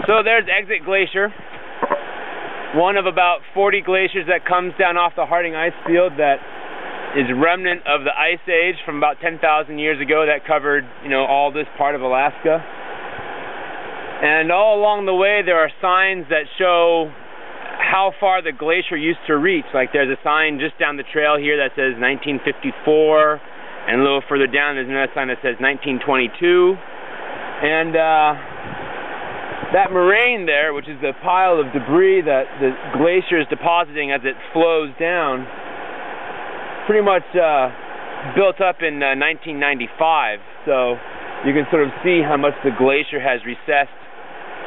So there's Exit Glacier, one of about 40 glaciers that comes down off the Harding ice field that is a remnant of the Ice Age from about 10,000 years ago that covered, all this part of Alaska. And all along the way there are signs that show how far the glacier used to reach. Like there's a sign just down the trail here that says 1954, and a little further down there's another sign that says 1922. And that moraine there, which is the pile of debris that the glacier is depositing as it flows down, pretty much built up in 1995. So you can sort of see how much the glacier has recessed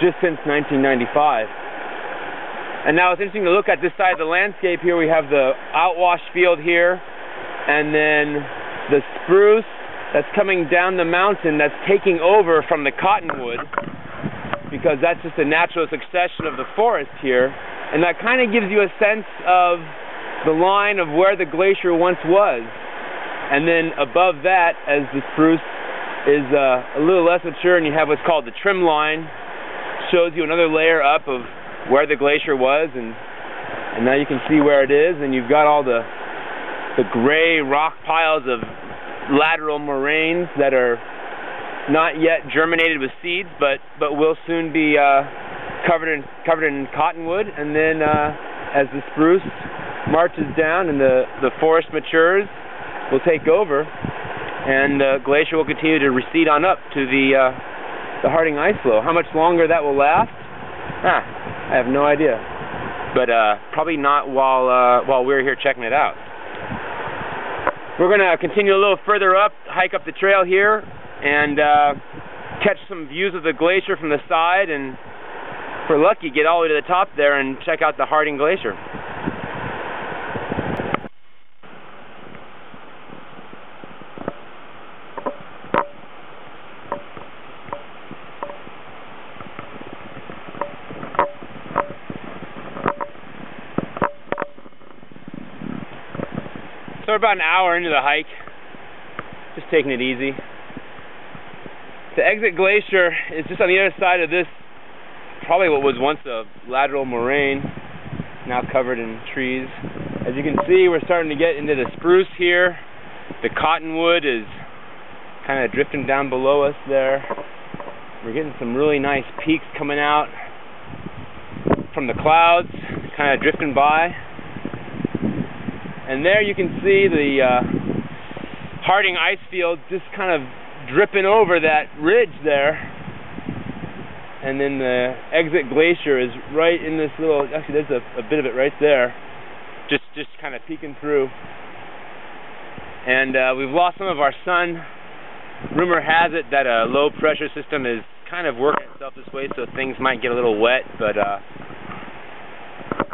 just since 1995. And now it's interesting to look at this side of the landscape here. We have the outwash field here, and then the spruce that's coming down the mountain that's taking over from the cottonwood, because that's just a natural succession of the forest here. And that kind of gives you a sense of the line of where the glacier once was. And then above that, as the spruce is a little less mature, and you have what's called the trim line, shows you another layer up of where the glacier was, and now you can see where it is, and you've got all the gray rock piles of lateral moraines that are not yet germinated with seeds, but will soon be covered in cottonwood. And then as the spruce marches down and the forest matures, will take over, and the glacier will continue to recede on up to the Harding ice flow. How much longer that will last? I have no idea, but probably not while we're here checking it out. We're going to continue a little further up, hike up the trail here, and catch some views of the glacier from the side, and if we're lucky, get all the way to the top there and check out the Harding Glacier. So we're about an hour into the hike, just taking it easy. The Exit Glacier is just on the other side of this, probably what was once a lateral moraine, now covered in trees. As you can see, we're starting to get into the spruce here. The cottonwood is kind of drifting down below us there. We're getting some really nice peaks coming out from the clouds, kind of drifting by. And there you can see the Harding ice field just kind of dripping over that ridge there. And then the Exit Glacier is right in this little, actually there's a bit of it right there, just kind of peeking through. And we've lost some of our sun. Rumor has it that a low pressure system is kind of working itself this way, so things might get a little wet, but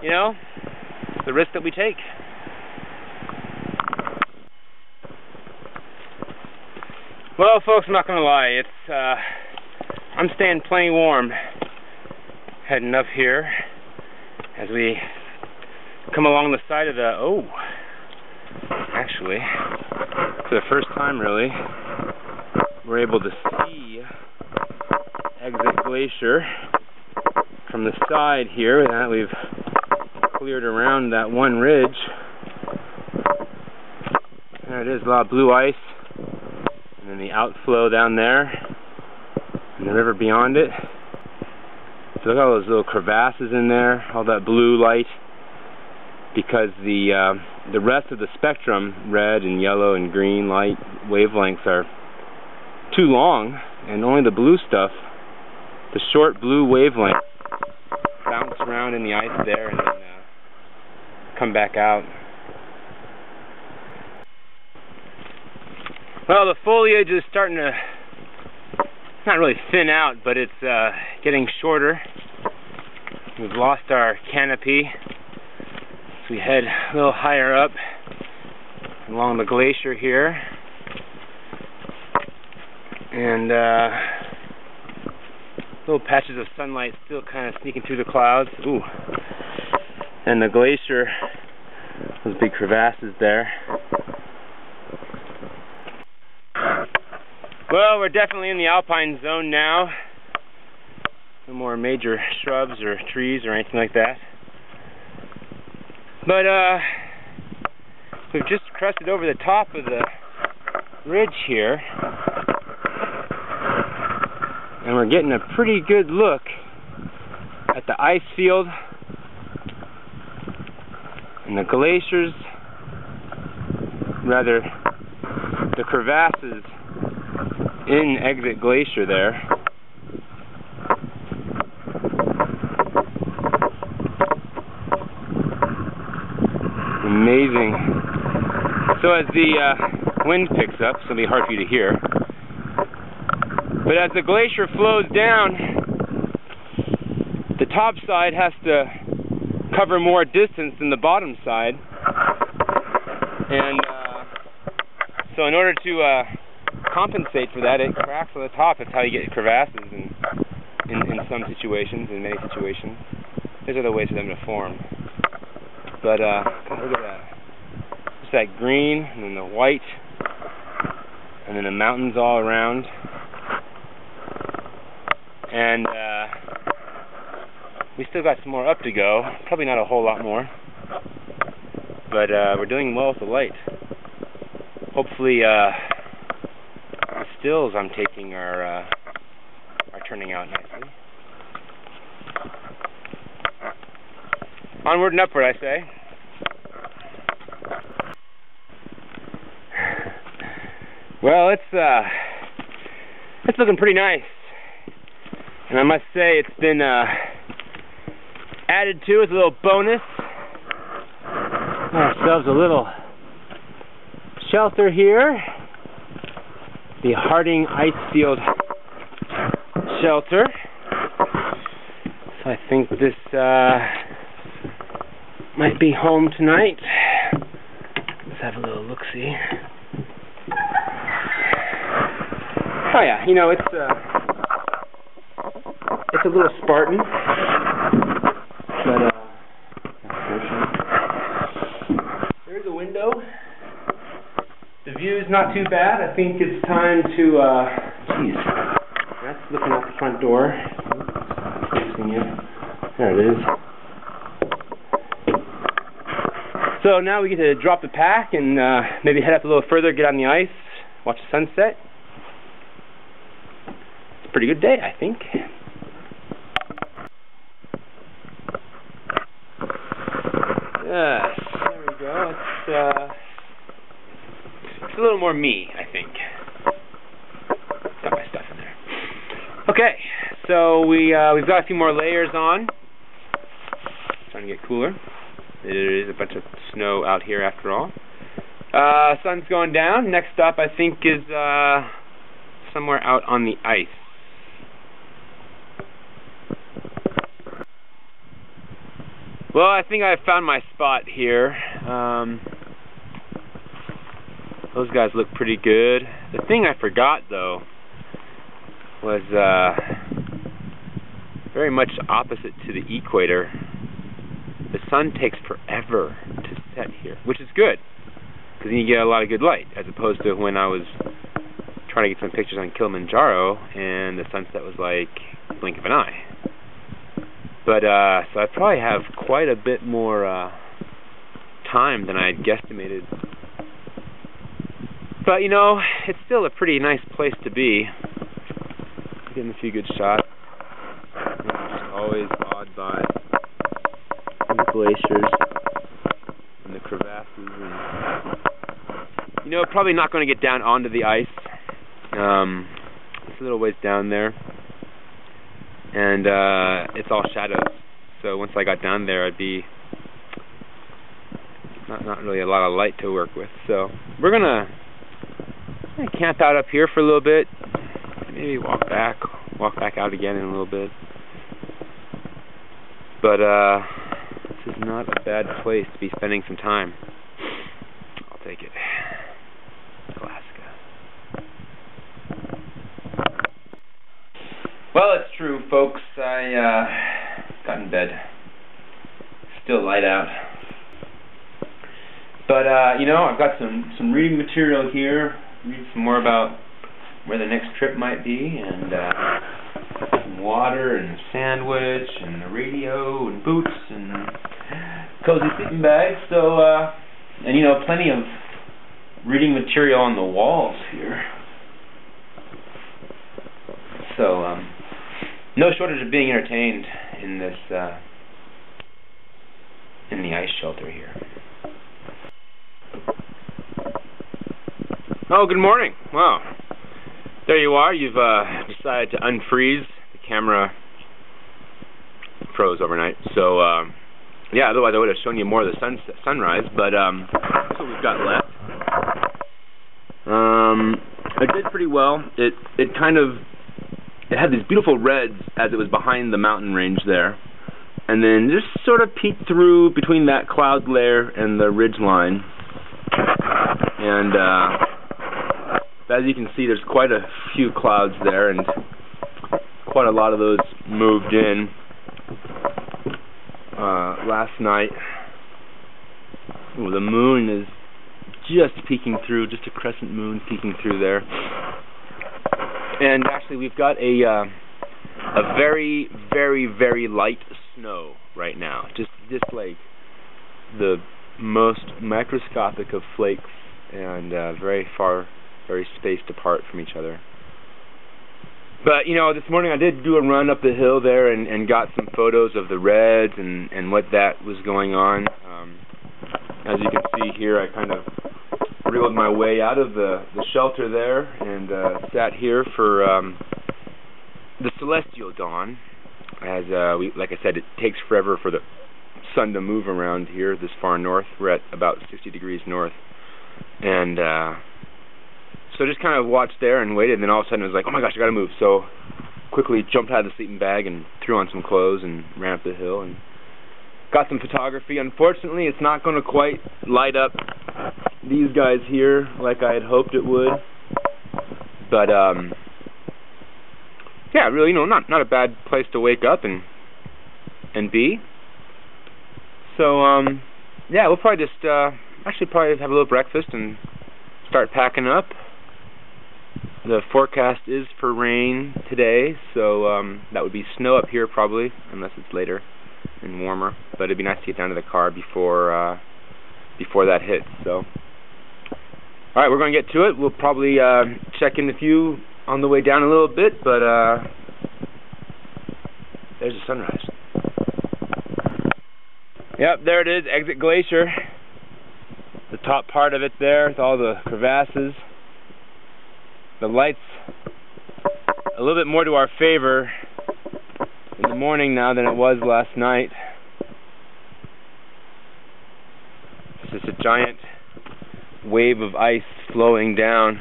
it's the risk that we take. Well, folks, I'm not going to lie, I'm staying plenty warm heading up here as we come along the side of actually, for the first time really, we're able to see Exit Glacier from the side here. Now that we've cleared around that one ridge, there it is, a lot of blue ice. And then the outflow down there, and the river beyond it. So look at all those little crevasses in there, all that blue light, because the rest of the spectrum, red and yellow and green light wavelengths, are too long, and only the blue stuff, the short blue wavelengths, bounce around in the ice there and then come back out. Well, the foliage is starting to, not really thin out, but it's getting shorter. We've lost our canopy, so we head a little higher up along the glacier here. And little patches of sunlight still kind of sneaking through the clouds. Ooh. And the glacier, those big crevasses there. Well, we're definitely in the alpine zone now. No more major shrubs or trees or anything like that. But we've just crested over the top of the ridge here, and we're getting a pretty good look at the ice field and the glaciers, rather the crevasses in Exit Glacier there. Amazing. So as the wind picks up, it's going to be hard for you to hear, but as the glacier flows down, the top side has to cover more distance than the bottom side, and so in order to compensate for that, it cracks on the top. That's how you get crevasses in some situations, in many situations. There's other ways for them to form. But look at that. Just that green, and then the white, and then the mountains all around. And we still got some more up to go. Probably not a whole lot more. But we're doing well with the light. Hopefully the stills I'm taking are turning out nicely. Onward and upward, I say. Well, it's looking pretty nice, and I must say it's been added to as a little bonus. Got ourselves a little shelter here, the Harding Icefield shelter. So I think this might be home tonight. Let's have a little look-see. Oh yeah, you know, it's a little Spartan, but there's a window. The view's not too bad. I think it's time to, geez, that's looking out the front door. There it is. So now we get to drop the pack and maybe head up a little further, get on the ice, watch the sunset. It's a pretty good day, I think. Yes, there we go. It's a little more me, I think. Got my stuff in there. Okay, so we've got a few more layers on. Trying to get cooler. There is a bunch of snow out here after all. Sun's going down. Next up, I think, is somewhere out on the ice. Well, I think I found my spot here. Those guys look pretty good. The thing I forgot, though, was very much opposite to the equator. The sun takes forever to set here, which is good, because then you get a lot of good light, as opposed to when I was trying to get some pictures on Kilimanjaro, and the sunset was like a blink of an eye. But, so I probably have quite a bit more time than I had guesstimated. But, you know, it's still a pretty nice place to be. Getting a few good shots. I'm just always awed by the glaciers and the crevasses. And, you know, probably not going to get down onto the ice. It's a little ways down there. And it's all shadows. So once I got down there, I'd be not really a lot of light to work with. So we're gonna camp out up here for a little bit. Maybe walk back out again in a little bit. But this is not a bad place to be spending some time. I'll take it. Alaska. Well, it's true, folks. I got in bed. Still light out. But you know, I've got some reading material here. Read some more about where the next trip might be, and some water and a sandwich and a radio and boots and cozy sleeping bag. So, and you know, plenty of reading material on the walls here. So, no shortage of being entertained in this, in the ice shelter here. Oh, good morning. Wow. There you are. You've decided to unfreeze. The camera froze overnight. So, yeah, otherwise I would have shown you more of the sunrise, but that's what we've got left. It did pretty well. It had these beautiful reds as it was behind the mountain range there. And then just sort of peeked through between that cloud layer and the ridge line. And as you can see, there's quite a few clouds there, and quite a lot of those moved in last night. Ooh, the moon is just peeking through, just a crescent moon peeking through there. And actually, we've got a very, very, very light snow right now. Just like the most microscopic of flakes, and very far, very spaced apart from each other. But, you know, this morning I did do a run up the hill there and got some photos of the reds and what that was going on. As you can see here, I kind of wriggled my way out of the shelter there and sat here for the celestial dawn. As like I said, it takes forever for the sun to move around here this far north. We're at about 60 degrees north. And so just kind of watched there and waited, and then all of a sudden it was like, oh my gosh, I gotta move. So quickly jumped out of the sleeping bag and threw on some clothes and ran up the hill and got some photography. Unfortunately, it's not going to quite light up these guys here like I had hoped it would. But yeah, really, you know, not a bad place to wake up and be. So yeah, we'll probably just actually probably have a little breakfast and start packing up. The forecast is for rain today, so that would be snow up here probably, unless it's later and warmer. But it'd be nice to get down to the car before that hits. So, all right, we're going to get to it. We'll probably check in with you on the way down a little bit, but there's the sunrise. Yep, there it is, Exit Glacier. The top part of it there with all the crevasses. The light's a little bit more to our favor in the morning now than it was last night. It's just a giant wave of ice flowing down.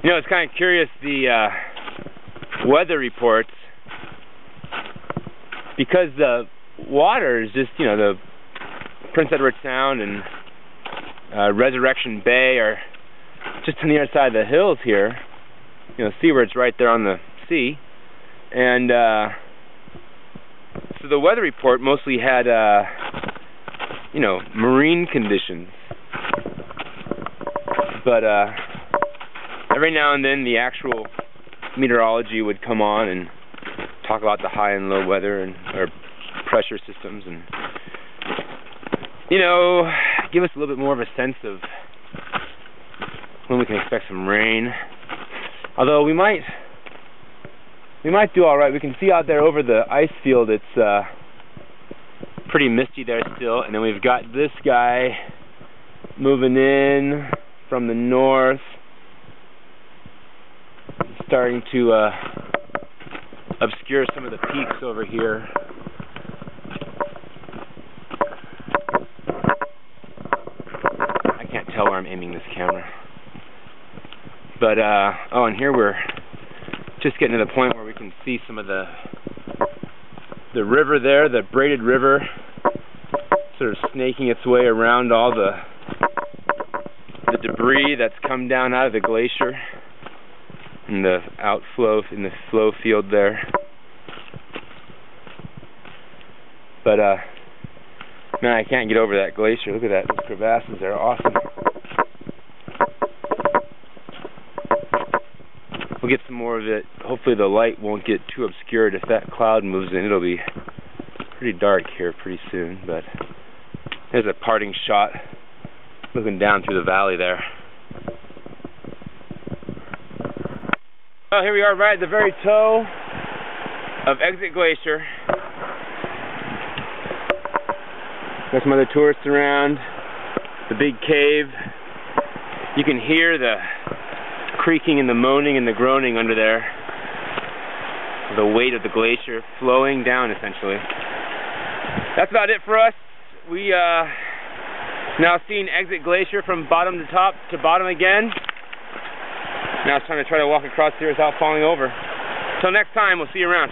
You know, it's kind of curious, the weather reports, because the water is just, you know, the Prince Edward Sound and Resurrection Bay are just on the other side of the hills here. You know, Steward's right there on the sea. And so the weather report mostly had, you know, marine conditions. But every now and then the actual meteorology would come on and talk about the high and low weather and or pressure systems, and you know, give us a little bit more of a sense of when we can expect some rain. Although we might do all right. We can see out there over the ice field, it's pretty misty there still, and then we've got this guy moving in from the north, starting to obscure some of the peaks over here. I can't tell where I'm aiming this camera. But, oh, and here we're just getting to the point where we can see some of the river there, the braided river, sort of snaking its way around all the debris that's come down out of the glacier and the outflow in the flow field there. But man, I can't get over that glacier. Look at that, those crevasses are awesome. we'll get some more of it. Hopefully the light won't get too obscured. If that cloud moves in, it'll be pretty dark here pretty soon. But there's a parting shot looking down through the valley there. Well, here we are right at the very toe of Exit Glacier. Got some other tourists around. The big cave. You can hear the creaking and the moaning and the groaning under there. The weight of the glacier flowing down, essentially. That's about it for us. We now seen Exit Glacier from bottom to top to bottom again. Now it's time to try to walk across here without falling over. Till next time, we'll see you around.